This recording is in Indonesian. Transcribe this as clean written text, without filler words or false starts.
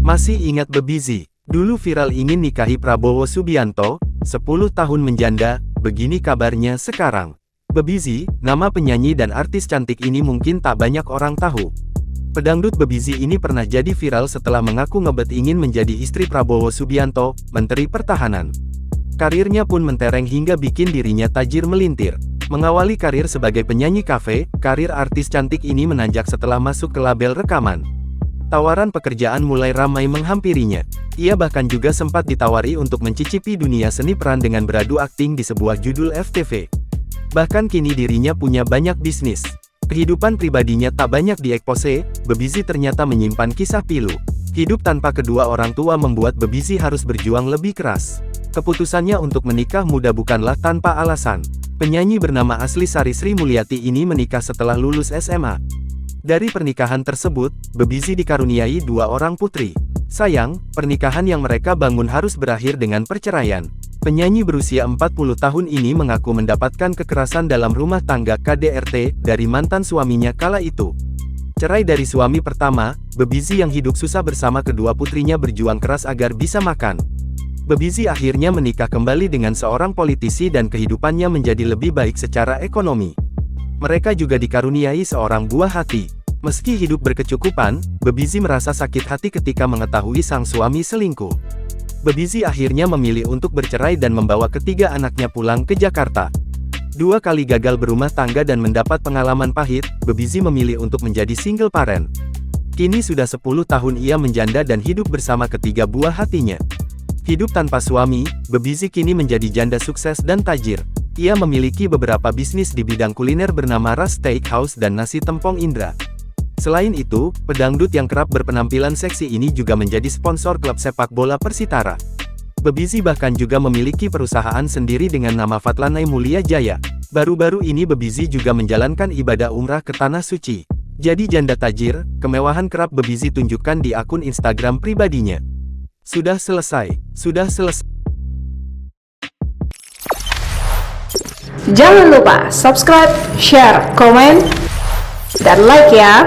Masih ingat Bebizi? Dulu viral ingin nikahi Prabowo Subianto, 10 tahun menjanda, begini kabarnya sekarang. Bebizi, nama penyanyi dan artis cantik ini mungkin tak banyak orang tahu. Pedangdut Bebizi ini pernah jadi viral setelah mengaku ngebet ingin menjadi istri Prabowo Subianto, Menteri Pertahanan. Karirnya pun mentereng hingga bikin dirinya tajir melintir. Mengawali karir sebagai penyanyi kafe, karir artis cantik ini menanjak setelah masuk ke label rekaman. Tawaran pekerjaan mulai ramai menghampirinya. Ia bahkan juga sempat ditawari untuk mencicipi dunia seni peran dengan beradu akting di sebuah judul FTV. Bahkan kini dirinya punya banyak bisnis. Kehidupan pribadinya tak banyak diekspose, Bebizi ternyata menyimpan kisah pilu. Hidup tanpa kedua orang tua membuat Bebizi harus berjuang lebih keras. Keputusannya untuk menikah muda bukanlah tanpa alasan. Penyanyi bernama asli Sari Sri Mulyati ini menikah setelah lulus SMA. Dari pernikahan tersebut, Bebizi dikaruniai 2 orang putri. Sayang, pernikahan yang mereka bangun harus berakhir dengan perceraian. Penyanyi berusia 40 tahun ini mengaku mendapatkan kekerasan dalam rumah tangga KDRT dari mantan suaminya kala itu. Cerai dari suami pertama, Bebizi yang hidup susah bersama kedua putrinya berjuang keras agar bisa makan. Bebizi akhirnya menikah kembali dengan seorang politisi dan kehidupannya menjadi lebih baik secara ekonomi. Mereka juga dikaruniai seorang buah hati. Meski hidup berkecukupan, Bebizi merasa sakit hati ketika mengetahui sang suami selingkuh. Bebizi akhirnya memilih untuk bercerai dan membawa ketiga anaknya pulang ke Jakarta. 2 kali gagal berumah tangga dan mendapat pengalaman pahit, Bebizi memilih untuk menjadi single parent. Kini sudah 10 tahun ia menjanda dan hidup bersama ketiga buah hatinya. Hidup tanpa suami, Bebizi kini menjadi janda sukses dan tajir. Ia memiliki beberapa bisnis di bidang kuliner bernama Ras Steakhouse dan Nasi Tempong Indra. Selain itu, pedangdut yang kerap berpenampilan seksi ini juga menjadi sponsor klub sepak bola Persitara. Bebizi bahkan juga memiliki perusahaan sendiri dengan nama Fatlanai Mulia Jaya. Baru-baru ini Bebizi juga menjalankan ibadah umrah ke Tanah Suci. Jadi janda tajir, kemewahan kerap Bebizi tunjukkan di akun Instagram pribadinya. Sudah selesai. Jangan lupa subscribe, share, komen, dan like ya.